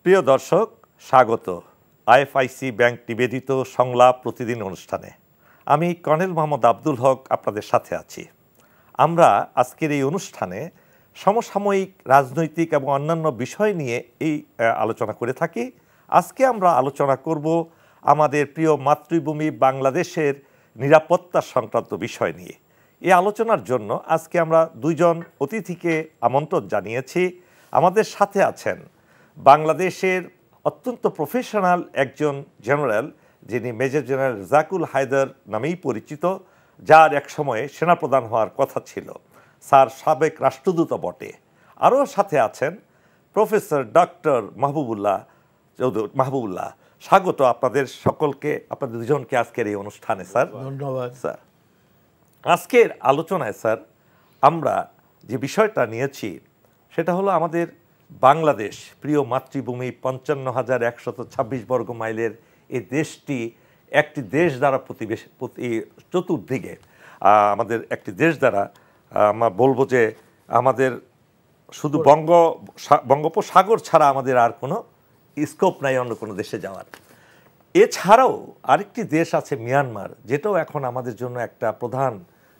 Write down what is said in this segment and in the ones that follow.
প্রিয় দর্শক, স্বাগত আইএফআইসি ব্যাংক নিবেদিত সংলাপ প্রতিদিন অনুষ্ঠানে। আমি কর্নেল মোহাম্মদ আব্দুল হক আপনাদের সাথে আছি। আমরা আজকের এই অনুষ্ঠানে সমসাময়িক রাজনৈতিক এবং অন্যান্য বিষয় নিয়ে এই আলোচনা করে থাকি। আজকে আমরা আলোচনা করব আমাদের প্রিয় মাতৃভূমি বাংলাদেশের নিরাপত্তা সংক্রান্ত বিষয় নিয়ে। এই আলোচনার জন্য আজকে আমরা দুইজন অতিথিকে আমন্ত্রণ জানিয়েছি। আমাদের সাথে আছেন বাংলাদেশের অত্যন্ত প্রফেশনাল একজন জেনারেল, যিনি মেজর জেনারেল রেজাকুল হায়দার নামেই পরিচিত, যার এক সময়ে সেনাপ্রধান হওয়ার কথা ছিল। স্যার সাবেক রাষ্ট্রদূত বটে। আরও সাথে আছেন প্রফেসর ডক্টর মাহবুবুল্লাহ। স্বাগত আপনাদের সকলকে, আপনাদের দুজনকে আজকের এই অনুষ্ঠানে। স্যার ধন্যবাদ। স্যার, আজকের আলোচনায় স্যার আমরা যে বিষয়টা নিয়েছি সেটা হলো আমাদের বাংলাদেশ, প্রিয় মাতৃভূমি, ৫৫,১২৬ বর্গ মাইলের এই দেশটি একটি দেশ দ্বারা চতুর্দিকে আমাদের একটি দেশ দ্বারা আমরা বলবো যে আমাদের শুধু বঙ্গোপসাগর ছাড়া আমাদের আর কোনো স্কোপ নাই অন্য কোনো দেশে যাওয়ার। এছাড়াও আরেকটি দেশ আছে মিয়ানমার, যেটাও এখন আমাদের জন্য একটা প্রধান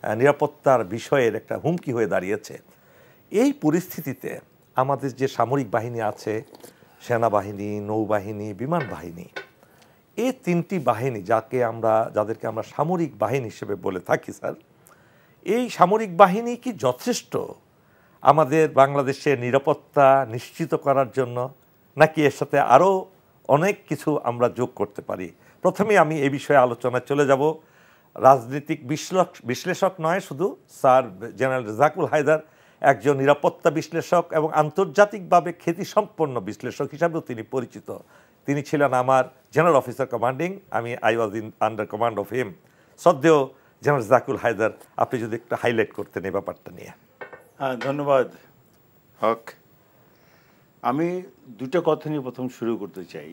নিরাপত্তার বিষয়ের একটা হুমকি হয়ে দাঁড়িয়েছে। এই পরিস্থিতিতে আমাদের যে সামরিক বাহিনী আছে, সেনাবাহিনী, নৌবাহিনী, বিমান বাহিনী, এই তিনটি বাহিনী যাদেরকে আমরা সামরিক বাহিনী হিসেবে বলে থাকি স্যার, এই সামরিক বাহিনী কি যথেষ্ট আমাদের বাংলাদেশের নিরাপত্তা নিশ্চিত করার জন্য, নাকি এর সাথে আরও অনেক কিছু আমরা যোগ করতে পারি? প্রথমে আমি এই বিষয়ে আলোচনায় চলে যাব। রাজনৈতিক বিশ্লেষক নয় শুধু, স্যার জেনারেল রেজাকুল হায়দার একজন নিরাপত্তা বিশ্লেষক এবং আন্তর্জাতিকভাবে খ্যাতিসম্পন্ন বিশ্লেষক হিসাবেও তিনি পরিচিত। তিনি ছিলেন আমার general officer commanding, I was in under command of him. শ্রদ্ধেয় জেনারেল রেজাকুল হায়দার, আপনি যদি একটু হাইলাইট করতেন এই ব্যাপারটা নিয়ে। হ্যাঁ, ধন্যবাদ হক। আমি দুটো কথা নিয়ে প্রথম শুরু করতে চাই।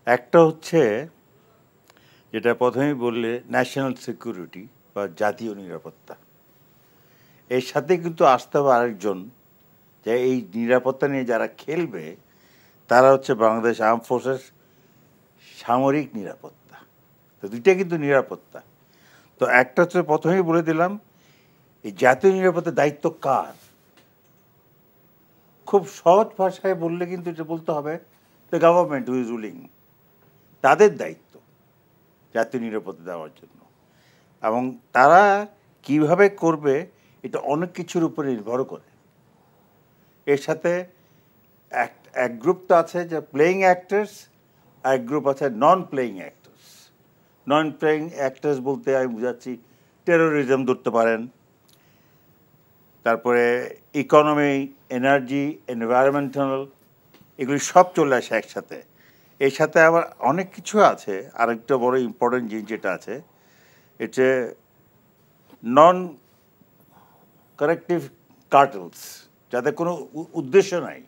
একটা হচ্ছে যেটা প্রথমেই বললে, ন্যাশনাল সিকিউরিটি বা জাতীয় নিরাপত্তা। এর সাথে কিন্তু আসতে হবে আরেকজন, যে এই নিরাপত্তা নিয়ে যারা খেলবে তারা হচ্ছে বাংলাদেশ আর্ম ফোর্সেস সামরিক নিরাপত্তা। তো দুইটা কিন্তু নিরাপত্তা। তো একটা হচ্ছে প্রথমেই বলে দিলাম, এই জাতীয় নিরাপত্তার দায়িত্ব কার? খুব সহজ ভাষায় বললে কিন্তু এটা বলতে হবে the government who is ruling. তাদের দায়িত্ব জাতীয় নিরাপত্তা দেওয়ার জন্য, এবং তারা কিভাবে করবে এটা অনেক কিছুর উপরে নির্ভর করে। এর সাথে এক গ্রুপ তো আছে যে প্লেয়িং অ্যাক্টার্স, এক গ্রুপ আছে নন প্লেয়িং অ্যাক্টার্স। নন প্লেয়িং অ্যাক্টার্স বলতে আমি বুঝাচ্ছি টেরোরিজম ধরতে পারেন, তারপরে ইকোনমি, এনার্জি, এনভায়রনমেন্টাল, এগুলি সব চলে আসে একসাথে। এর সাথে আবার অনেক কিছু আছে। আরেকটা বড় ইম্পর্টেন্ট জিনিস যেটা আছে, এটা নন কারেক্টিভ কার্টেলস, যাদের কোনো উদ্দেশ্য নাই,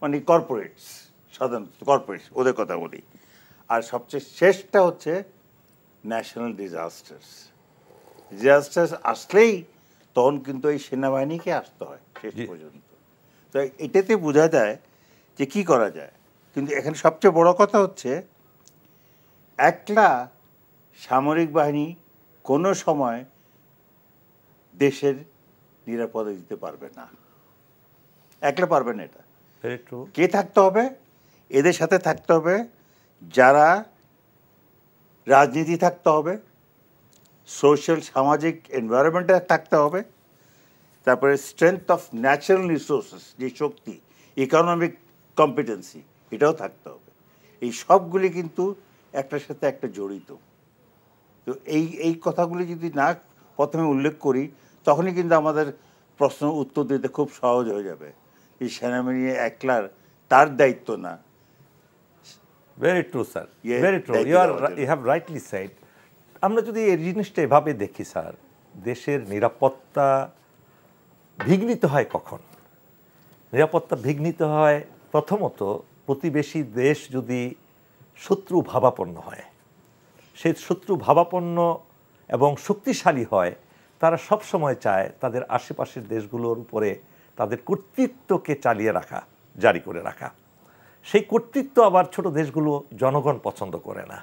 মানে কর্পোরেটস, সাধারণত কর্পোরেটস, ওদের কথা বলি। আর সবচেয়ে শেষটা হচ্ছে ন্যাশনাল ডিজাস্টার্স। ডিজাস্টার্স আসলেই তখন কিন্তু এই সেনাবাহিনীকে আসতে হয় শেষ পর্যন্ত। তো এটাতে বোঝা যায় যে কি করা যায়। কিন্তু এখানে সবচেয়ে বড় কথা হচ্ছে, একলা সামরিক বাহিনী কোনো সময় দেশের নিরাপত্তা দিতে পারবে না, একলা পারবে না। এটা কে থাকতে হবে? এদের সাথে থাকতে হবে যারা রাজনীতি থাকতে হবে, সোশ্যাল সামাজিক এনভায়রনমেন্টে থাকতে হবে, তারপরে স্ট্রেংথ অফ ন্যাচারাল রিসোর্সেস, যে শক্তি, ইকোনমিক কম্পিটেন্সি, এটাও থাকতে হবে। এই সবগুলি কিন্তু একটার সাথে একটা জড়িত। তো এই কথাগুলি যদি না প্রথমে উল্লেখ করি, তখনই কিন্তু আমাদের প্রশ্ন উত্তর দিতে খুব সহজ হয়ে যাবে। এই সেনাবাহিনী একলার তার দায়িত্ব না। Very true sir, very true, you have rightly said. আমরা যদি এই জিনিসটা এভাবে দেখি স্যার, দেশের নিরাপত্তা বিঘ্নিত হয় কখন? নিরাপত্তা বিঘ্নিত হয় প্রথমত প্রতিবেশী দেশ যদি শত্রু ভাবাপন্ন হয়। সেই শত্রু ভাবাপন্ন এবং শক্তিশালী হয়, তারা সব সময় চায় তাদের আশেপাশের দেশগুলোর উপরে তাদের কর্তৃত্বকে চালিয়ে রাখা, জারি করে রাখা। সেই কর্তৃত্ব আবার ছোট দেশগুলো জনগণ পছন্দ করে না।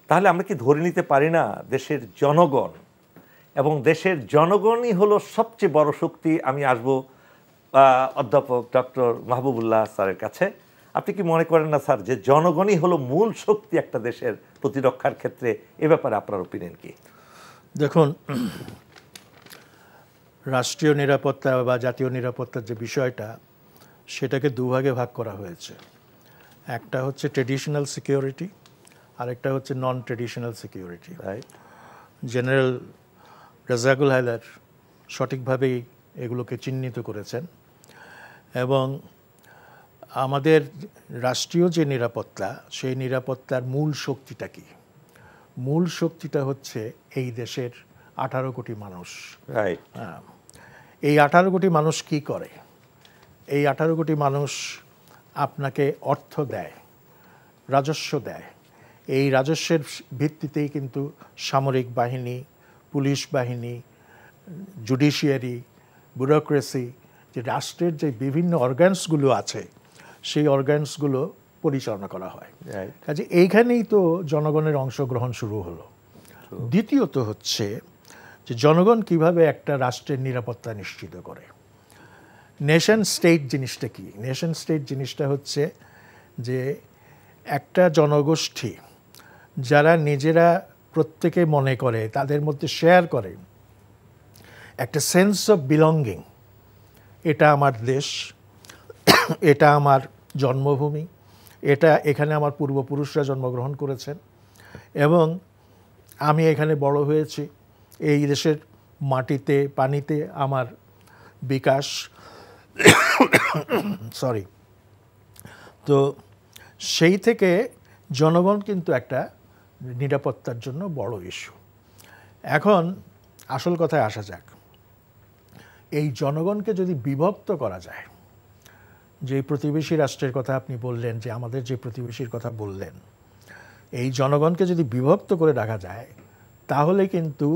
তাহলে আমরা কি ধরে নিতে পারি না দেশের জনগণ, এবং দেশের জনগণই হলো সবচেয়ে বড় শক্তি? আমি আসব অধ্যাপক ডক্টর মাহবুবুল্লাহ স্যারের কাছে। আপনি কি মনে করেন না স্যার যে জনগণই হলো মূল শক্তি একটা দেশের প্রতিরক্ষার ক্ষেত্রে? এ ব্যাপারে আপনার ওপিনিয়ন কি? দেখুন, রাষ্ট্রীয় নিরাপত্তা বা জাতীয় নিরাপত্তার যে বিষয়টা, সেটাকে দুভাগে ভাগ করা হয়েছে। একটা হচ্ছে ট্রেডিশনাল সিকিউরিটি, আরেকটা হচ্ছে নন ট্রেডিশনাল সিকিউরিটি। জেনারেল রাজাকুল হায়দার সঠিকভাবেই এগুলোকে চিহ্নিত করেছেন। এবং আমাদের রাষ্ট্রীয় যে নিরাপত্তা, সেই নিরাপত্তার মূল শক্তিটা কি? মূল শক্তিটা হচ্ছে এই দেশের 18 কোটি মানুষ। এই 18 কোটি মানুষ কি করে? এই 18 কোটি মানুষ আপনাকে অর্থ দেয়, রাজস্ব দেয়। এই রাজস্বের ভিত্তিতেই কিন্তু সামরিক বাহিনী, পুলিশ বাহিনী, জুডিশিয়ারি, ব্যুরোক্রেসি, যে রাষ্ট্রের যে বিভিন্ন অর্গানসগুলো আছে, সেই অর্গানসগুলো পরিচালনা করা হয়। কাজে এইখানেই তো জনগণের অংশগ্রহণ শুরু হলো। দ্বিতীয়ত হচ্ছে যে জনগণ কিভাবে একটা রাষ্ট্রের নিরাপত্তা নিশ্চিত করে। নেশন স্টেট জিনিসটা কি? নেশন স্টেট জিনিসটা হচ্ছে যে একটা জনগোষ্ঠী যারা নিজেরা প্রত্যেকে মনে করে, তাদের মধ্যে শেয়ার করে একটা সেন্স অফ বিলঙ্গিং, এটা আমার দেশ, এটা আমার জন্মভূমি, এখানে আমার পূর্বপুরুষরা জন্মগ্রহণ করেছেন এবং আমি এখানে বড় হয়েছি, এই দেশের মাটিতে পানিতে আমার বিকাশ। সরি। তো সেই থেকে জনগণ কিন্তু একটা নিরাপত্তার জন্য বড় ইস্যু। এখন আসল কথায় আসা যাক। এই জনগণকে যদি বিভক্ত করা যায়, যে প্রতিবেশী রাষ্ট্রের কথা আপনি বললেন, যে আমাদের যে প্রতিবেশীর কথা বললেন, এই জনগণকে যদি বিভক্ত করে রাখা যায়, তাহলে কিন্তু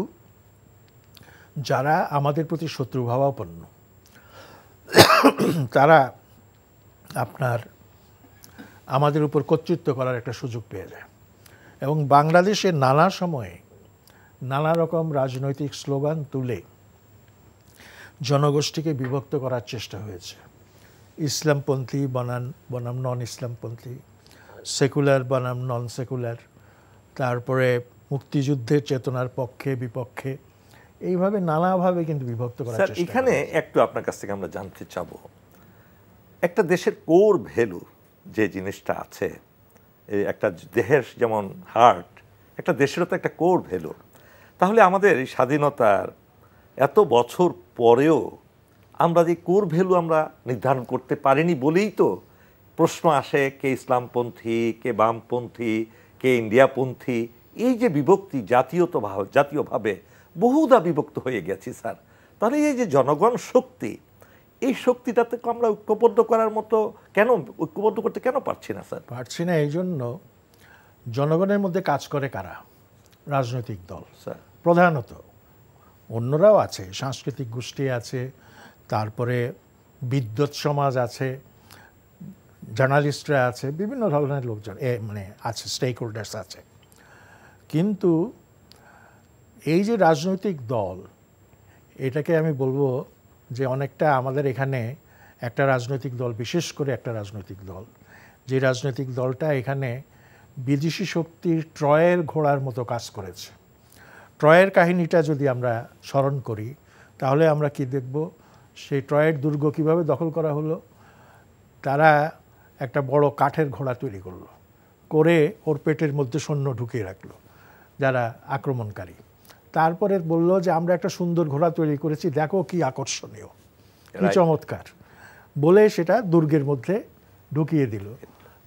যারা আমাদের প্রতি শত্রুভাবাপন্ন, তারা আপনার আমাদের উপর কর্তৃত্ব করার একটা সুযোগ পেয়ে যায়। এবং বাংলাদেশে নানা সময়ে নানা রকম রাজনৈতিক স্লোগান তুলে জনগোষ্ঠীকে বিভক্ত করার চেষ্টা হয়েছে। ইসলামপন্থী বনাম নন ইসলামপন্থী, সেকুলার বনাম নন সেকুলার, তারপরে মুক্তিযুদ্ধের চেতনার পক্ষে বিপক্ষে, এইভাবে নানাভাবে কিন্তু বিভক্ত করার চেষ্টা। এখানে একটু আপনার কাছ থেকে আমরা জানতে চাবো, একটা দেশের কোর ভ্যালু যে জিনিসটা আছে, একটা দেহের যেমন হার্ট, একটা দেশেরও তো একটা কোর ভ্যালু। তাহলে আমাদের এই স্বাধীনতার এত বছর পরেও আমরা যে কোর ভ্যালু আমরা নির্ধারণ করতে পারিনি বলেই তো প্রশ্ন আসে, কে ইসলামপন্থী, কে বামপন্থী, কে ইন্ডিয়াপন্থী। এই যে বিভক্তি জাতীয়ভাবে বহুদা বিভক্ত হয়ে গেছি স্যার। তাহলে এই যে জনগণ শক্তি, এই শক্তিটাতে আমরা ঐক্যবদ্ধ করার মতো ঐক্যবদ্ধ করতে কেন পারছি না স্যার? পারছি না এই জন্য জনগণের মধ্যে কাজ করে কারা? রাজনৈতিক দল স্যার প্রধানত, অন্যরাও আছে, সাংস্কৃতিক গোষ্ঠী আছে, তারপরে বিদ্বৎ সমাজ আছে, জার্নালিস্টরা আছে, বিভিন্ন ধরনের লোকজন আছে, স্টেক হোল্ডার্স আছে। কিন্তু এই যে রাজনৈতিক দল, এটাকে আমি বলবো যে অনেকটা আমাদের এখানে একটা রাজনৈতিক দল, বিশেষ করে একটা রাজনৈতিক দল, যে রাজনৈতিক দলটা এখানে বিদেশি শক্তির ট্রয়ের ঘোড়ার মতো কাজ করেছে। ট্রয়ের কাহিনীটা যদি আমরা স্মরণ করি, তাহলে আমরা কি দেখব? সেই ট্রয়ের দুর্গ কিভাবে দখল করা হলো? তারা একটা বড় কাঠের ঘোড়া তৈরি করলো, করে ওর পেটের মধ্যে সৈন্য ঢুকিয়ে রাখলো যারা আক্রমণকারী। তারপরে বলল যে আমরা একটা সুন্দর ঘোড়া তৈরি করেছি, দেখো কি আকর্ষণীয়, কি চমৎকার, বলে সেটা দুর্গের মধ্যে ঢুকিয়ে দিল।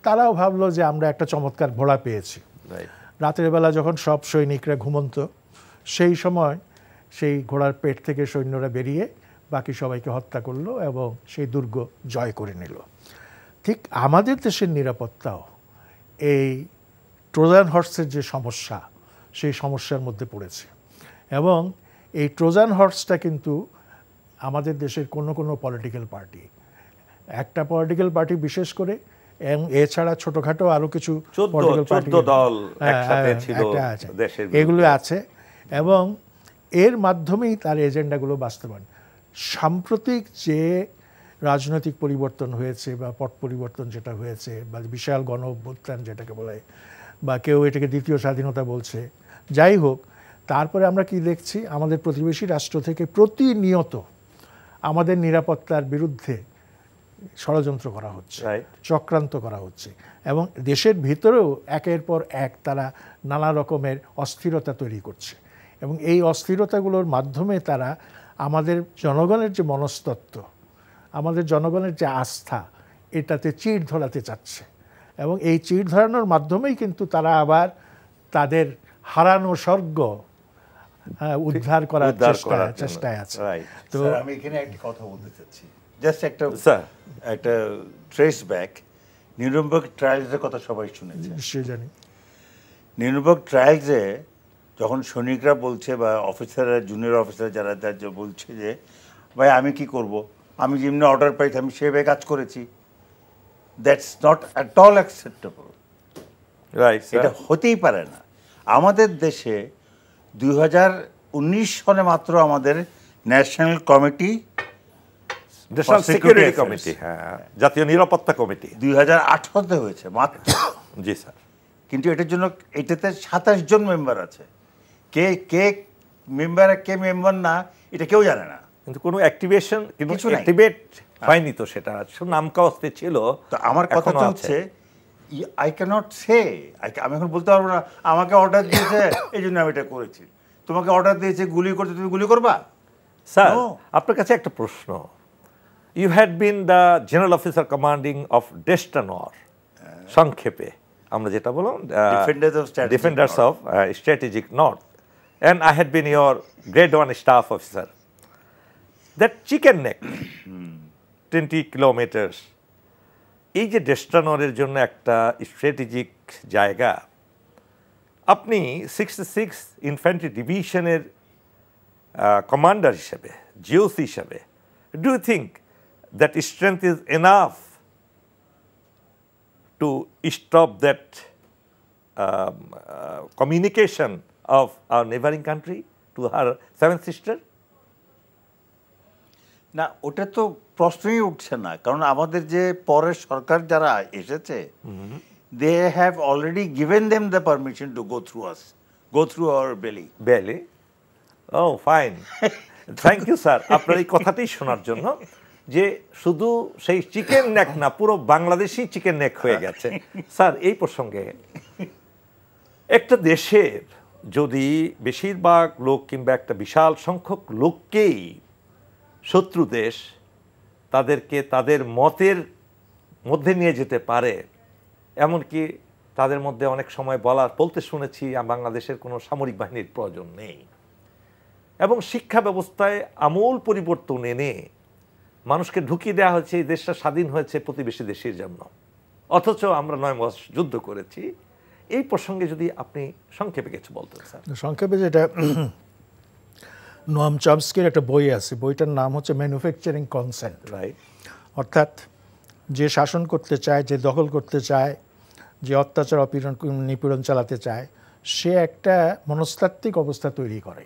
তারাও ভাবলো যে আমরা একটা চমৎকার ঘোড়া পেয়েছি। রাতের বেলা যখন সব সৈনিকরা ঘুমন্ত, সেই সময় সেই ঘোড়ার পেট থেকে সৈন্যরা বেরিয়ে বাকি সবাইকে হত্যা করলো এবং সেই দুর্গ জয় করে নিল। ঠিক আমাদের দেশের নিরাপত্তাও এই ট্রোজান হর্সের যে সমস্যা, সেই সমস্যার মধ্যে পড়েছে। এবং এই ট্রোজান হর্সটা কিন্তু আমাদের দেশের কোনো পলিটিক্যাল পার্টি, একটা পলিটিক্যাল পার্টি বিশেষ করে এবং এছাড়া ছোটখাটো আরো কিছু 14 দল একসাথে ছিল দেশের, এগুলো আছে এবং এর মাধ্যমেই তার এজেন্ডাগুলো বাস্তবায়ন। সাম্প্রতিক যে রাজনৈতিক পরিবর্তন হয়েছে বা পট পরিবর্তন যেটা হয়েছে বা বিশাল গণ অভ্যুত্থান যেটাকে বলে, বা কেউ এটাকে দ্বিতীয় স্বাধীনতা বলছে, যাই হোক, তারপরে আমরা কি দেখছি, আমাদের প্রতিবেশী রাষ্ট্র থেকে প্রতিনিয়ত আমাদের নিরাপত্তার বিরুদ্ধে ষড়যন্ত্র করা হচ্ছে, চক্রান্ত করা হচ্ছে এবং দেশের ভিতরেও একের পর এক তারা নানা রকমের অস্থিরতা তৈরি করছে এবং এই অস্থিরতাগুলোর মাধ্যমে তারা আমাদের জনগণের যে মনস্তত্ত্ব, আমাদের জনগণের যে আস্থা, এটাতে চিড় ধরাতে চাচ্ছে এবং এই চিড় ধরানোর মাধ্যমেই কিন্তু তারা আবার তাদের হারানো স্বর্গ উদ্ধার করার চেষ্টায় আছে। তো আমি এখানে একটা কথা বলতে চাচ্ছি, জাস্ট একটা ট্রেস ব্যাক। নিউরেমবার্গ ট্রায়ালসের কথা সবাই শুনেছে, নিশ্চয়ই জানি। নিউরেমবার্গ ট্রায়ালসে যখন সৈনিকরা বলছে বা অফিসাররা, জুনিয়র অফিসার যারা বলছে যে ভাই আমি কি করব, আমি যেমনি অর্ডার পাইছি আমি সেভাবে কাজ করেছি, that's not at all acceptable. এটা হতেই পারে না। আমাদের দেশে 2019 সনে মাত্র আমাদের national committee, national security committee, জাতীয় নিরাপত্তা কমিটি 2018-তে হয়েছে মাত্র। জি স্যার। কিন্তু এটার জন্য এটাতে 27 জন মেম্বার আছে। কে কে মেম্বার কে মেম্বার না এটা কেউ জানে না, কিন্তু কোনো অ্যাক্টিভেশন কিছু অ্যাক্টিভেট হয়নি তো, সেটা নাম কাওয়াস্তে ছিল। তো আমার কথা হচ্ছে আই ক্যানট সে, আমি এখন বলতে পারবো না আমাকে অর্ডার দিয়েছে এই জন্য আমি এটা করেছি, তোমাকে অর্ডার দিয়েছে গুলি করতে, তুমি গুলি করবা? স্যার আপনার কাছে একটা প্রশ্ন, you had been the general officer commanding of ডেস্টানর, সংক্ষেপে আমরা যেটা বললাম defenders of strategic north, and I had been your grade 1 staff officer. That chicken neck 20 kilometers, এই যে ডেস্টানরের জন্য একটা স্ট্র্যাটেজিক জায়গা, আপনি 66 ইনফ্যান্ট্রি ডিভিশনের কমান্ডার হিসেবে, জিওসি হিসেবে, do you think that strength is enough to stop that communication of our neighboring country to her seventh sister? না, ওটা তো প্রশ্নই উঠছে না, কারণ আমাদের যে পরের সরকার যারা এসেছে, they have already given them the permission to go through our belly. Oh, fine. Thank you, sir. আপনার এই কথাটাই শোনার জন্য, যে শুধু সেই চিকেন নেক না, পুরো বাংলাদেশই চিকেন নেক হয়ে গেছে। স্যার এই প্রসঙ্গে, একটা দেশের যদি বেশিরভাগ লোক কিংবা একটা বিশাল সংখ্যক লোককেই শত্রু দেশ তাদেরকে তাদের মতের মধ্যে নিয়ে যেতে পারে, এমনকি তাদের মধ্যে অনেক সময় বলতে শুনেছি বাংলাদেশের কোনো সামরিক বাহিনীর প্রয়োজন নেই, এবং শিক্ষা ব্যবস্থায় আমূল পরিবর্তন এনে মানুষকে ঢুকিয়ে দেওয়া হয়েছে এই দেশটা স্বাধীন হয়েছে প্রতিবেশী দেশের জন্য, অথচ আমরা 9 মাস যুদ্ধ করেছি। এই প্রসঙ্গে যদি আপনি সংক্ষেপে কিছু বলতেন স্যার। সংক্ষেপে, যেটা নোয়াম চমস্কির একটা বই আছে, বইটার নাম হচ্ছে ম্যানুফ্যাকচারিং কনসেন্ট। রাইট। অর্থাৎ যে শাসন করতে চায়, যে দখল করতে চায়, যে অত্যাচার নিপীড়ন চালাতে চায়, সে একটা মনস্তাত্ত্বিক অবস্থা তৈরি করে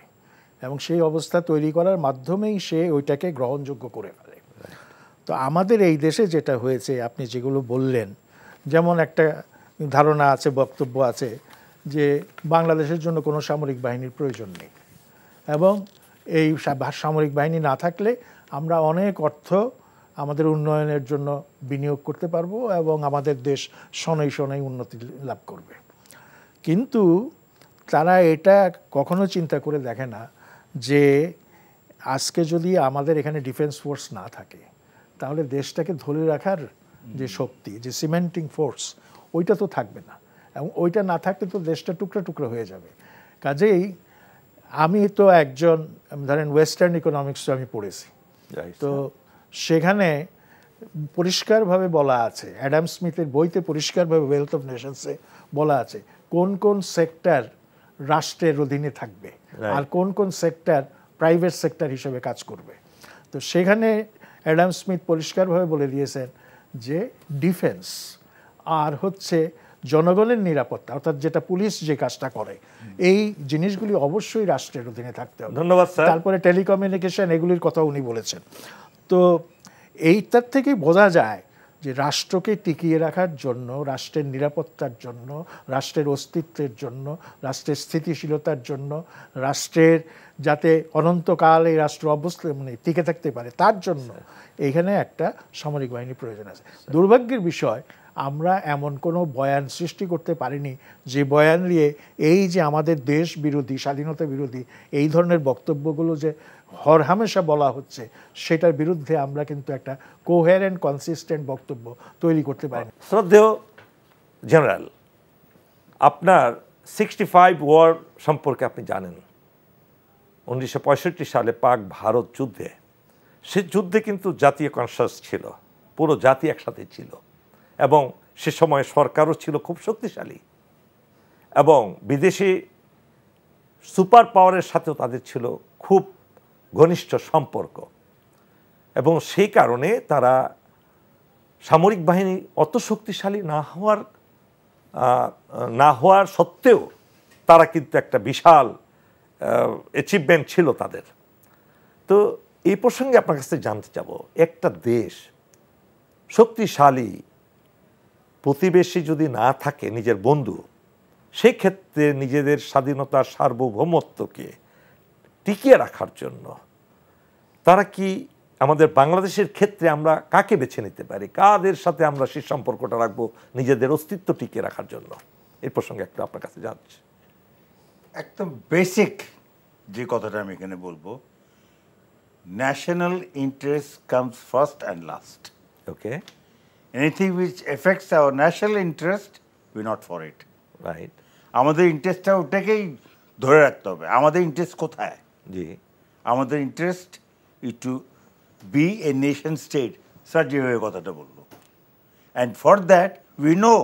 এবং সেই অবস্থা তৈরি করার মাধ্যমেই সে ওইটাকে গ্রহণযোগ্য করে ফেলে। তো আমাদের এই দেশে যেটা হয়েছে, আপনি যেগুলো বললেন, যেমন একটা ধারণা আছে, বক্তব্য আছে যে বাংলাদেশের জন্য কোনো সামরিক বাহিনীর প্রয়োজন নেই এবং এই সামরিক বাহিনী না থাকলে আমরা অনেক অর্থ আমাদের উন্নয়নের জন্য বিনিয়োগ করতে পারবো এবং আমাদের দেশ শনৈ শনৈ উন্নতি লাভ করবে। কিন্তু তারা এটা কখনো চিন্তা করে দেখে না যে আজকে যদি আমাদের এখানে ডিফেন্স ফোর্স না থাকে, তাহলে দেশটাকে ধরে রাখার যে শক্তি, যে সিমেন্টিং ফোর্স, ওইটা তো থাকবে না এবং ওইটা না থাকলে তো দেশটা টুকরা টুকরা হয়ে যাবে। কাজেই আমি তো একজন, ধরেন ওয়েস্টার্ন ইকোনমিক্স আমি পড়েছি, তো সেখানে পরিষ্কারভাবে বলা আছে, অ্যাডাম স্মিথের বইতে পরিষ্কারভাবে ওয়েলথ অফ নেশনসে বলা আছে কোন কোন সেক্টর রাষ্ট্রের অধীনে থাকবে আর কোন কোন সেক্টর প্রাইভেট সেক্টর হিসেবে কাজ করবে। তো সেখানে অ্যাডাম স্মিথ পরিষ্কারভাবে বলে দিয়েছেন যে ডিফেন্স আর হচ্ছে জনগণের নিরাপত্তা, অর্থাৎ যেটা পুলিশ যে কাজটা করে, এই জিনিসগুলি অবশ্যই রাষ্ট্রের অধীনে থাকতে হবে। ধন্যবাদ স্যার। তারপরে টেলিকমিউনিকেশন, এগুলির কথা উনি বলেছেন। তো এইটার থেকেই বোঝা যায় যে রাষ্ট্রকে টিকিয়ে রাখার জন্য, রাষ্ট্রের নিরাপত্তার জন্য, রাষ্ট্রের অস্তিত্বের জন্য, রাষ্ট্রের স্থিতিশীলতার জন্য, রাষ্ট্রের যাতে অনন্তকাল এই রাষ্ট্র মানে টিকে থাকতে পারে, তার জন্য এখানে একটা সামরিক বাহিনী প্রয়োজন আছে। দুর্ভাগ্যের বিষয়, আমরা এমন কোনো বয়ান সৃষ্টি করতে পারিনি যে বয়ান নিয়ে এই যে আমাদের দেশ বিরোধী, স্বাধীনতা বিরোধী এই ধরনের বক্তব্যগুলো যে হরহামেশা বলা হচ্ছে, সেটার বিরুদ্ধে আমরা কিন্তু একটা কোহেরেন্ট, কনসিস্টেন্ট বক্তব্য তৈরি করতে পারিনি। শ্রদ্ধেয় জেনারেল, আপনার 65 ওয়ার সম্পর্কে আপনি জানেন। 1965 সালে পাক ভারত যুদ্ধে, সে যুদ্ধে কিন্তু জাতীয় কনসাস ছিল, পুরো জাতি একসাথে ছিল, এবং সে সময় সরকারও ছিল খুব শক্তিশালী, এবং বিদেশি সুপার পাওয়ারের সাথেও তাদের ছিল খুব ঘনিষ্ঠ সম্পর্ক, এবং সেই কারণে তারা সামরিক বাহিনী অত শক্তিশালী না হওয়ার সত্ত্বেও তারা কিন্তু একটা বিশাল অ্যাচিভমেন্ট ছিল তাদের। তো এই প্রসঙ্গে আপনার কাছে জানতে চাব, একটা দেশ শক্তিশালী প্রতিবেশী যদি না থাকে, নিজের বন্ধু, সেই ক্ষেত্রে নিজেদের স্বাধীনতার সার্বভৌমত্বকে টিকিয়ে রাখার জন্য তারা কি, আমাদের বাংলাদেশের ক্ষেত্রে আমরা কাকে বেছে নিতে পারি, কাদের সাথে আমরা সেই সম্পর্কটা রাখবো নিজেদের অস্তিত্ব টিকিয়ে রাখার জন্য? এই প্রসঙ্গে একটু আপনার কাছে জানছি। একদম বেসিক যে কথাটা আমি এখানে বলবো, national interest comes first and last. Okay, anything which effects our national interest, we not for it. Right. আমাদের ইন্টারেস্টটা ওটাকেই ধরে রাখতে হবে। আমাদের ইন্টারেস্ট কোথায়? জি, আমাদের interest is to be a nation state, sir যেভাবে কথাটা বললো। And for that we know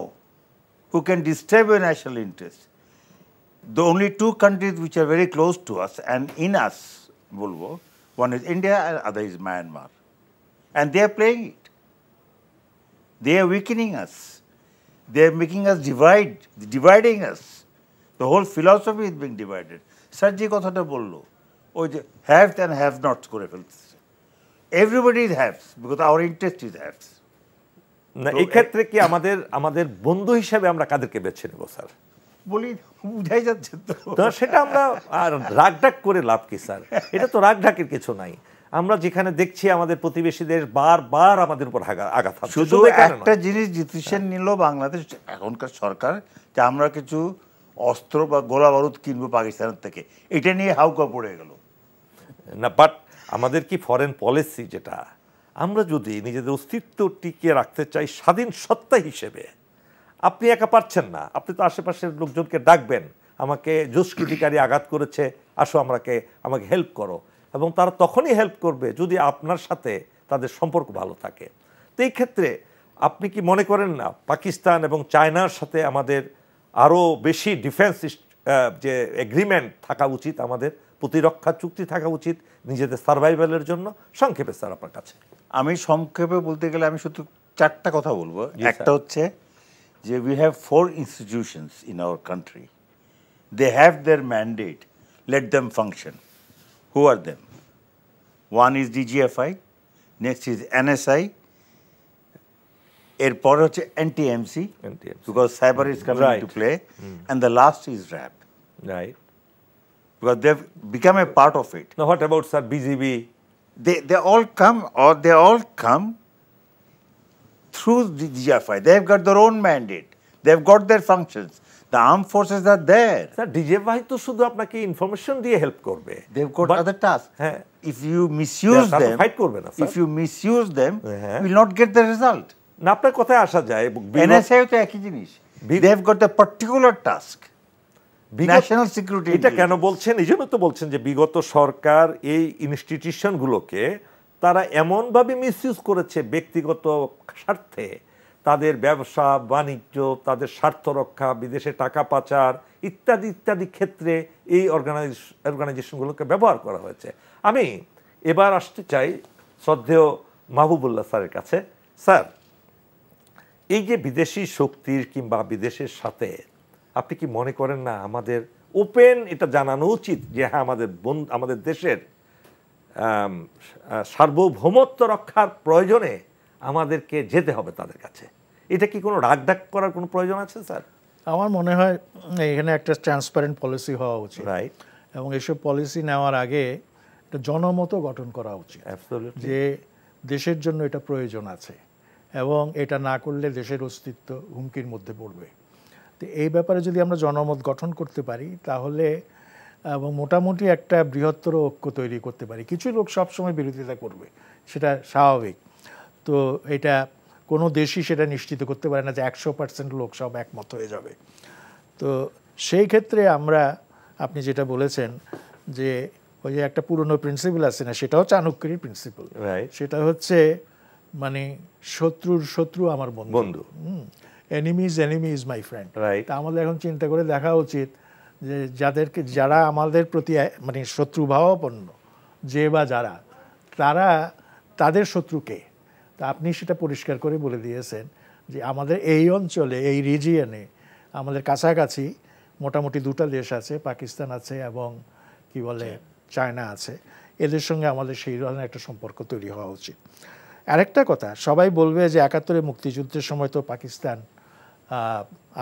who can disturb a national interest. The only two countries which are very close to us and in us, bolbo, one is India and other is Myanmar. And they are playing it. They are weakening us. They are making us dividing us. The whole philosophy is being divided. Sir ji kothata bollo, oi je haves and have not kore felteche. Everybody is haves because our interest is haves. না এই ক্ষেত্রে কি আমাদের বন্ধু হিসাবে আমরা কাদেরকে বেছে নেব স্যার? বলি বুঝাই যাচ্ছে তো সেটা আমরা আর রাগঢাক করে লাভ কি স্যার? এটা তো রাগঢাকের কিছু নাই। আমরা যেখানে দেখছি আমাদের প্রতিবেশী দেশ বারবার আমাদের উপর আঘাত হানছে। শুধু একটা জিনিস ডিসিশন নিল বাংলাদেশ এখনকার সরকার, যে আমরা কিছু অস্ত্র বা গোলা বারুদ কিনবো পাকিস্তানের থেকে, এটা নিয়ে হাউকা পড়ে গেল না। বাট আমাদের কি ফরেন পলিসি, যেটা আমরা যদি নিজেদের অস্তিত্ব টিকিয়ে রাখতে চাই স্বাধীন সত্তা হিসেবে, আপনি একা পারছেন না, আপনি তো আশেপাশের লোকজনকে ডাকবেন, আমাকে দুষ্কৃতিকারী আঘাত করেছে, আসো আমাকে হেল্প করো, এবং তারা তখনই হেল্প করবে যদি আপনার সাথে তাদের সম্পর্ক ভালো থাকে। তো এই ক্ষেত্রে আপনি কি মনে করেন না পাকিস্তান এবং চায়নার সাথে আমাদের আরও বেশি ডিফেন্স যে এগ্রিমেন্ট থাকা উচিত, আমাদের প্রতিরক্ষা চুক্তি থাকা উচিত নিজেদের সার্ভাইভালের জন্য? সংক্ষেপে স্যার আপনার কাছে। আমি সংক্ষেপে বলতে গেলে আমি শুধু চারটা কথা বলবো। একটা হচ্ছে যে we have 4 institutions in our country. They have their mandate. Let them function. Who are them? One is DGFI, next is NSI, এরপর হচ্ছে NTMC, because cyber is coming into play, and the last is RAB. Right. Because they've become a part of it. Now what about sir BGB? They all come through the DGFI. They've got their own mandate. They've got their functions. The armed forces are there. Sir, DGFI তো শুধু আপনাকে information দিয়ে help করবে। They've got other tasks. হ্যাঁ, if you misuse them, fight করবে না sir. if you misuse them, you will not get the result. না, আপনার কথায় আসা যায়। NSA তো একই জিনিস। They've got the particular task. National security. এটা কেন বলছেন? এই জন্য তো বলছেন যে বিগত সরকার এই ইনস্টিটিউশনগুলোকে তারা এমনভাবে মিসইউজ করেছে ব্যক্তিগত স্বার্থে, তাদের ব্যবসা বাণিজ্য, তাদের স্বার্থ রক্ষা, বিদেশে টাকা পাচার ইত্যাদি ইত্যাদি ক্ষেত্রে এই অর্গানাইজেশনগুলোকে ব্যবহার করা হয়েছে। আমি এবার আসতে চাই শ্রদ্ধেয় মাহবুবুল্লাহ স্যারের কাছে। স্যার, এই যে বিদেশি শক্তির কিংবা বিদেশের সাথে আপনি কি মনে করেন না আমাদের ওপেন এটা জানানো উচিত যে হ্যাঁ আমাদের দেশের সার্বভৌমত্ব রক্ষার প্রয়োজনে আমাদেরকে যেতে হবে তাদের কাছে? এটা কি কোনো রাগঢাক করার কোনো প্রয়োজন আছে স্যার? আমার মনে হয় এখানে একটা ট্রান্সপারেন্ট পলিসি হওয়া উচিত, রাইট। এবং এসব পলিসি নেওয়ার আগে একটা জনমত গঠন করা উচিত যে দেশের জন্য এটা প্রয়োজন আছে এবং এটা না করলে দেশের অস্তিত্ব হুমকির মধ্যে পড়বে। তো এই ব্যাপারে যদি আমরা জনমত গঠন করতে পারি তাহলে এবং মোটামুটি একটা বৃহত্তর ঐক্য তৈরি করতে পারি। কিছু লোক সবসময় বিরোধিতা করবে, সেটা স্বাভাবিক। তো এটা কোনো দেশই সেটা নিশ্চিত করতে পারে না যে 100% লোক সব একমত হয়ে যাবে। তো সেই ক্ষেত্রে আমরা, আপনি যেটা বলেছেন যে ওই যে একটা পুরনো প্রিন্সিপাল আছে না, সেটাও চাণক্যের প্রিন্সিপাল, সেটা হচ্ছে মানে শত্রুর শত্রু আমার বন্ধু, এনিমিজ মাই ফ্রেন্ড। তা আমাদের এখন চিন্তা করে দেখা উচিত যে যারা আমাদের প্রতি মানে শত্রুভাবাপন্ন যে বা যারা, তাদের শত্রুকে। তা আপনি সেটা পরিষ্কার করে বলে দিয়েছেন যে আমাদের এই অঞ্চলে, এই রিজিয়নে আমাদের কাছাকাছি মোটামুটি দুটো দেশ আছে, পাকিস্তান আছে এবং কি বলে চায়না আছে। এদের সঙ্গে আমাদের সেই ধরনের একটা সম্পর্ক তৈরি হওয়া উচিত। আরেকটা কথা, সবাই বলবে যে 71-এ মুক্তিযুদ্ধের সময় তো পাকিস্তান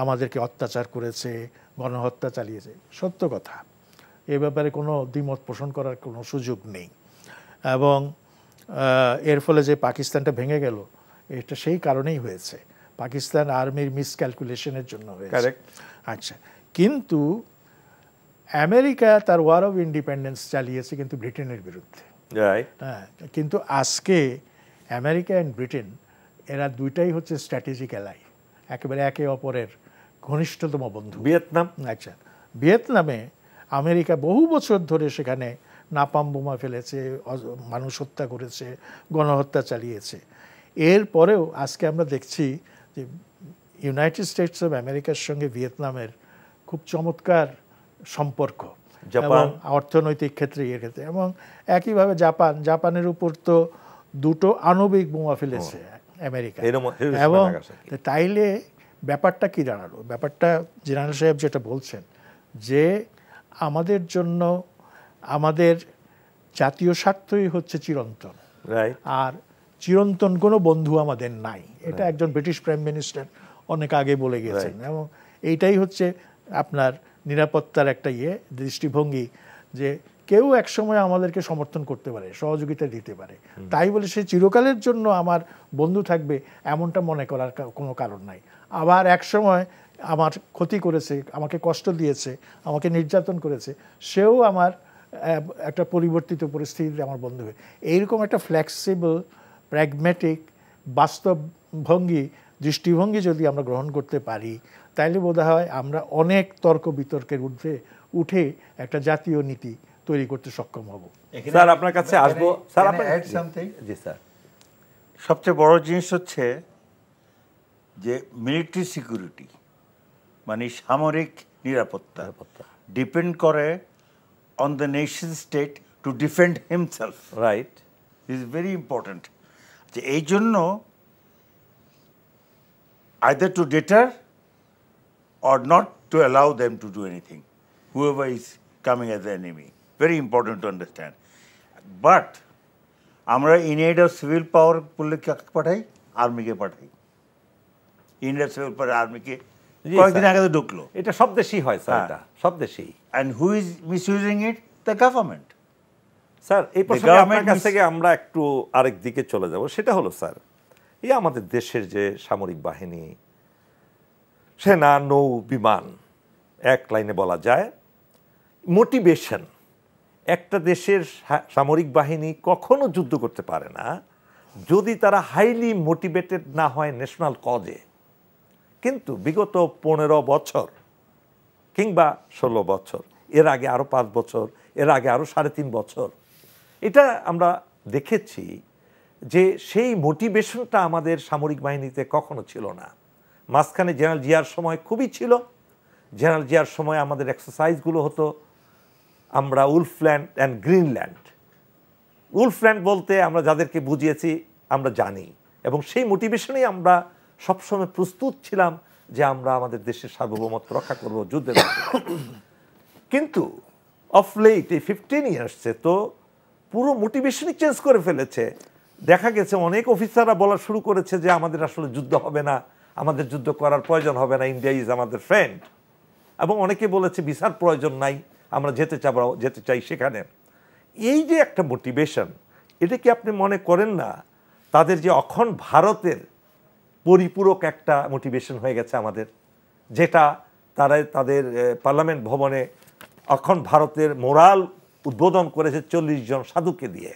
আমাদেরকে অত্যাচার করেছে, গণহত্যা চালিয়েছে। সত্য কথা, এ ব্যাপারে কোনো দ্বিমত পোষণ করার কোনো সুযোগ নেই। এবং এর ফলে যে পাকিস্তানটা ভেঙে গেল, এটা সেই কারণেই হয়েছে, পাকিস্তান আর্মির মিসক্যালকুলেশনের জন্য হয়েছে। আচ্ছা, কিন্তু আমেরিকা তার ওয়ার অফ ইন্ডিপেন্ডেন্স চালিয়েছে কিন্তু ব্রিটেনের বিরুদ্ধে। হ্যাঁ, কিন্তু আজকে আমেরিকা অ্যান্ড ব্রিটেন এরা দুইটাই হচ্ছে স্ট্র্যাটেজিক অ্যালাই, একেবারে একে অপরের ঘনিষ্ঠতম বন্ধু। আচ্ছা, ভিয়েতনামে আমেরিকা বহু বছর ধরে সেখানে নাপাম বোমা ফেলেছে, মানুষ হত্যা করেছে, গণহত্যা চালিয়েছে। এরপরেও আজকে আমরা দেখছি যে ইউনাইটেড স্টেটস অফ আমেরিকার সঙ্গে ভিয়েতনামের খুব চমৎকার সম্পর্ক, এবং অর্থনৈতিক ক্ষেত্রে এর ক্ষেত্রে। এবং একইভাবে জাপানের উপর তো 2টো আণবিক বোমা ফেলেছে আমেরিকা। এবং তাইলে ব্যাপারটা কি দাঁড়ালো? ব্যাপারটা জেনারেল সাহেব যেটা বলছেন যে আমাদের জন্য আমাদের জাতীয় স্বার্থই হচ্ছে চিরন্তন, আর চিরন্তন কোনো বন্ধু আমাদের নাই। এটা একজন ব্রিটিশ প্রাইম মিনিস্টার অনেক আগে বলে গেছেন। এবং এইটাই হচ্ছে আপনার নিরাপত্তার একটা দৃষ্টিভঙ্গি, যে কেউ একসময় আমাদেরকে সমর্থন করতে পারে, সহযোগিতা দিতে পারে, তাই বলে সে চিরকালের জন্য আমার বন্ধু থাকবে এমনটা মনে করার কোনো কারণ নাই। আবার একসময় আমার ক্ষতি করেছে, আমাকে কষ্ট দিয়েছে, আমাকে নির্যাতন করেছে, সেও আমার একটা পরিবর্তিত পরিস্থিতিতে আমার বন্ধু হবে। এইরকম একটা ফ্লেক্সিবল, প্র্যাগম্যাটিক, বাস্তব দৃষ্টিভঙ্গি যদি আমরা গ্রহণ করতে পারি, তাইলে বোধ হয় আমরা অনেক তর্ক বিতর্কের ঊর্ধ্বে উঠে একটা জাতীয় নীতি তৈরি করতে সক্ষম হব। স্যার, আপনার কাছে আসবো। স্যার, জি স্যার, সবচেয়ে বড় জিনিস হচ্ছে যে মিলিটারি সিকিউরিটি মানে সামরিক নিরাপত্তা ডিপেন্ড করে on the nation state to defend himself. Right, is very important. যে এই জন্য either to deter or not to allow them to do anything, whoever is coming as the enemy. Very important to understand. But আমরা in aid of civil power বললে কাকে পাঠাই? আর্মিকে পাঠাই। in aid of civil power আর্মিকে কয়েকদিন আগে তো ঢুকলো। এটা সব দেশেই হয় স্যার, এটা সব দেশেই। And who is misusing it? The government. Sir, এই প্রসঙ্গে আপনার কাছ থেকে আমরা একটু আরেক দিকে চলে যাব। সেটা হলো স্যার, এই আমাদের দেশের যে সামরিক বাহিনী, সেনা, নৌ, বিমান, এক লাইনে বলা যায় মোটিভেশন। একটা দেশের সামরিক বাহিনী কখনো যুদ্ধ করতে পারে না যদি তারা হাইলি মোটিভেটেড না হয় ন্যাশনাল কজে। কিন্তু বিগত 15 বছর কিংবা 16 বছর, এর আগে আরও 5 বছর, এর আগে আরও 3.5 বছর, এটা আমরা দেখেছি যে সেই মোটিভেশনটা আমাদের সামরিক বাহিনীতে কখনো ছিল না। মাঝখানে জেনারেল জিয়ার সময় খুবই ছিল। জেনারেল জিয়ার সময় আমাদের এক্সারসাইজগুলো হতো আমরা উলফল্যান্ড অ্যান্ড গ্রিনল্যান্ড। উলফল্যান্ড বলতে আমরা যাদেরকে বুঝিয়েছি আমরা জানি, এবং সেই মোটিভেশনেই আমরা সবসময় প্রস্তুত ছিলাম যে আমরা আমাদের দেশের সার্বভৌমত্ব রক্ষা করব যুদ্ধের মাধ্যমে। কিন্তু অফ লেট এই 15 ইয়ার্সে তো পুরো মোটিভেশনই চেঞ্জ করে ফেলেছে। দেখা গেছে অনেক অফিসাররা বলা শুরু করেছে যে আমাদের আসলে যুদ্ধ হবে না, আমাদের যুদ্ধ করার প্রয়োজন হবে না, ইন্ডিয়া ইজ আমাদের ফ্রেন্ড। এবং অনেকে বলেছে ভিসার প্রয়োজন নাই, আমরা যেতে চাই সেখানে। এই যে একটা মোটিভেশন, এটা কি আপনি মনে করেন না তাদের যে অখণ্ড ভারতের পরিপূরক একটা মোটিভেশন হয়ে গেছে আমাদের, যেটা তারা তাদের পার্লামেন্ট ভবনে অখণ্ড ভারতের মোরাল উদ্বোধন করেছে 40 জন সাধুকে দিয়ে।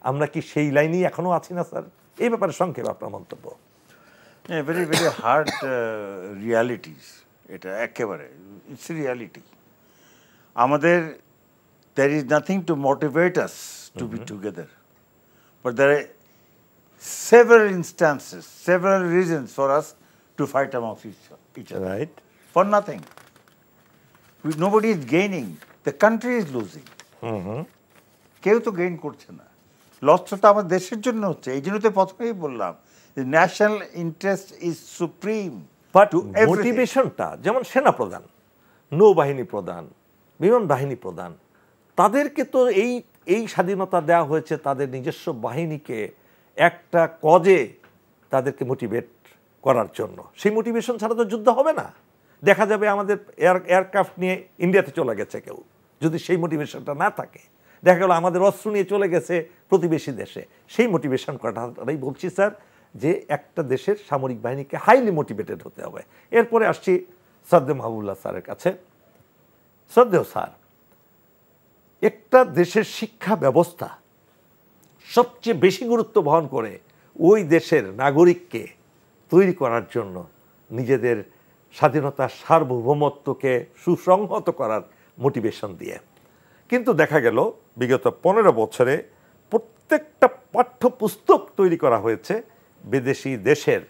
আমরা কি সেই লাইনেই এখনো আছি না স্যার? এই ব্যাপারে সংক্ষেপে আপনার মন্তব্য। ভেরি ভেরি হার্ড রিয়ালিটিস, এটা একেবারে ইটস রিয়ালিটি। আমাদের there is nothing to motivate us to be together, but there are several instances, several reasons for us to fight amongst each other, right, for nothing. Nobody is gaining, the country is losing. কেউ তো gain করছে না। লসটা আমার দেশের জন্য হচ্ছে। এই জন্য তো প্রথমেই বললাম যে national interest is supreme. But মোটিভেশনটা, যেমন সেনা প্রধান, নৌবাহিনী প্রধান, বিমান বাহিনী প্রধান, তাদেরকে তো এই স্বাধীনতা দেওয়া হয়েছে তাদের নিজস্ব বাহিনীকে একটা কজে তাদেরকে মোটিভেট করার জন্য। সেই মোটিভেশন ছাড়া তো যুদ্ধ হবে না। দেখা যাবে আমাদের এয়ারক্রাফট নিয়ে ইন্ডিয়াতে চলে গেছে কেউ, যদি সেই মোটিভেশনটা না থাকে। দেখা গেল আমাদের অস্ত্র নিয়ে চলে গেছে প্রতিবেশী দেশে। সেই মোটিভেশন করাটাই বলছি স্যার, যে একটা দেশের সামরিক বাহিনীকে হাইলি মোটিভেটেড হতে হবে। এরপরে আসছি শ্রদ্ধেয় মাহবুবুল্লাহ স্যারের কাছে। শ্রদ্ধেয় স্যার, একটা দেশের শিক্ষা ব্যবস্থা সবচেয়ে বেশি গুরুত্ব বহন করে ওই দেশের নাগরিককে তৈরি করার জন্য, নিজেদের স্বাধীনতার সার্বভৌমত্বকে সুসংহত করার মোটিভেশন দিয়ে। কিন্তু দেখা গেল বিগত 15 বছরে প্রত্যেকটা পাঠ্যপুস্তক তৈরি করা হয়েছে বিদেশি দেশের,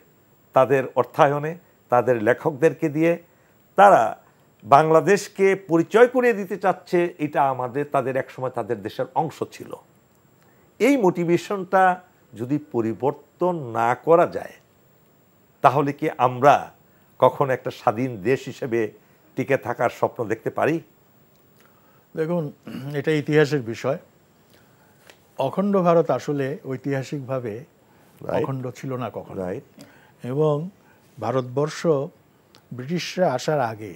তাদের অর্থায়নে, তাদের লেখকদেরকে দিয়ে। তারা বাংলাদেশকে পরিচয় করিয়ে দিতে চাচ্ছে এটা তাদের একসময় তাদের দেশের অংশ ছিল। এই মোটিভেশনটা যদি পরিবর্তন না করা যায়, তাহলে কি আমরা কখন একটা স্বাধীন দেশ হিসেবে টিকে থাকার স্বপ্ন দেখতে পারি? দেখুন, এটা ইতিহাসের বিষয়। অখণ্ড ভারত আসলে ঐতিহাসিকভাবে অখণ্ড ছিল না কখনো। এবং ভারতবর্ষ ব্রিটিশরা আসার আগে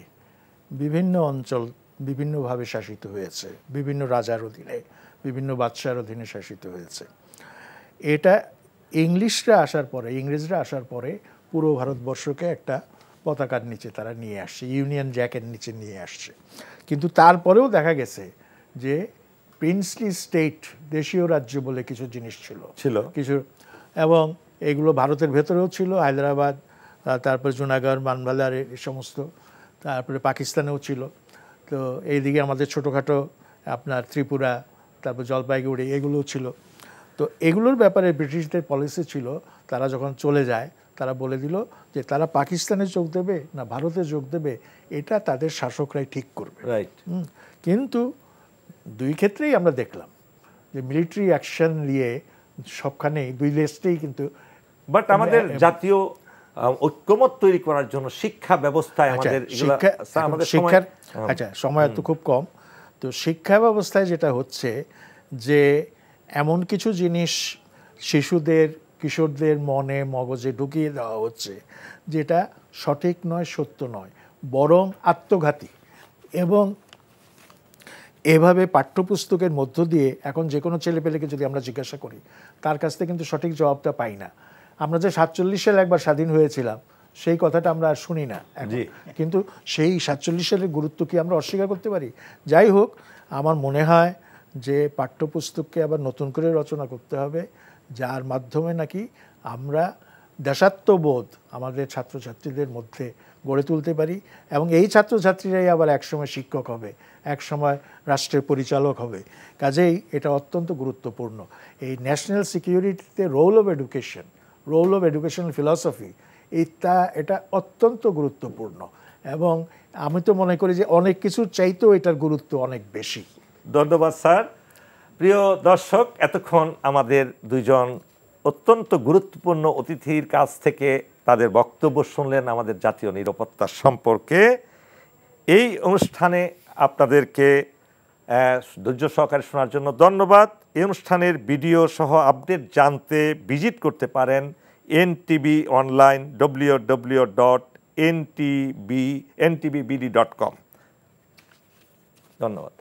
বিভিন্ন অঞ্চল বিভিন্নভাবে শাসিত হয়েছে, বিভিন্ন রাজার অধীনে, বিভিন্ন বাদশার অধীনে শাসিত হয়েছে। এটা ইংরেজরা আসার পরে পুরো ভারতবর্ষকে একটা পতাকার নিচে তারা নিয়ে আসছে, ইউনিয়ন জ্যাকের নিচে নিয়ে আসছে। কিন্তু তারপরেও দেখা গেছে যে প্রিন্সলি স্টেট, দেশীয় রাজ্য বলে কিছু জিনিস ছিল কিছু, এবং এগুলো ভারতের ভেতরেও ছিল, হায়দ্রাবাদ, তারপরে জুনাগড়, মানভালার, এই সমস্ত, তারপরে পাকিস্তানেও ছিল। তো এইদিকে আমাদের ছোটোখাটো আপনার ত্রিপুরা, তারপর জলপাইগুড়ি, এগুলোও ছিল। তো এগুলোর ব্যাপারে ব্রিটিশদের পলিসি ছিল, তারা যখন চলে যায় তারা বলে দিল যে তারা পাকিস্তানে যোগ দেবে না ভারতে যোগ দেবে, এটা তাদের শাসকরাই ঠিক করবে। কিন্তু দুই ক্ষেত্রেই আমরা দেখলাম যে মিলিটারি অ্যাকশন নিয়ে সবখানেই দুই দেশটাই কিন্তু। বাট আমাদের জাতীয় ঐক্যমত তৈরি করার জন্য শিক্ষা ব্যবস্থায় আমাদের শিক্ষার সময় তো খুব কম। তো শিক্ষা ব্যবস্থায় যেটা হচ্ছে যে এমন কিছু জিনিস শিশুদের, কিশোরদের মনে, মগজে ঢুকিয়ে দেওয়া হচ্ছে যেটা সঠিক নয়, সত্য নয়, বরং আত্মঘাতী। এবং এভাবে পাঠ্যপুস্তকের মধ্য দিয়ে এখন যে কোনো ছেলেপেলেকে যদি আমরা জিজ্ঞাসা করি, তার কাছ থেকে কিন্তু সঠিক জবাবটা পাই না। আমরা যে 47 সালে একবার স্বাধীন হয়েছিলাম সেই কথাটা আমরা আর শুনি না, কিন্তু সেই 47 সালের গুরুত্ব কি আমরা অস্বীকার করতে পারি? যাই হোক, আমার মনে হয় যে পাঠ্যপুস্তককে আবার নতুন করে রচনা করতে হবে, যার মাধ্যমে নাকি আমরা দেশাত্মবোধ আমাদের ছাত্রছাত্রীদের মধ্যে গড়ে তুলতে পারি। এবং এই ছাত্রছাত্রীরাই আবার একসময় শিক্ষক হবে, একসময় রাষ্ট্রের পরিচালক হবে। কাজেই এটা অত্যন্ত গুরুত্বপূর্ণ। এই ন্যাশনাল সিকিউরিটিতে রোল অফ এডুকেশনাল ফিলসফি, এটা অত্যন্ত গুরুত্বপূর্ণ। এবং আমি তো মনে করি যে অনেক কিছুর চাইতেও এটার গুরুত্ব অনেক বেশি। ধন্যবাদ স্যার। প্রিয় দর্শক, এতক্ষণ আমাদের দুইজন অত্যন্ত গুরুত্বপূর্ণ অতিথির কাছ থেকে তাদের বক্তব্য শুনলেন আমাদের জাতীয় নিরাপত্তা সম্পর্কে। এই অনুষ্ঠানে আপনাদেরকে ধৈর্য সহকারে শোনার জন্য ধন্যবাদ। এই অনুষ্ঠানের ভিডিও সহ আপডেট জানতে ভিজিট করতে পারেন এনটিভি অনলাইন www.ntvbd.com। ধন্যবাদ।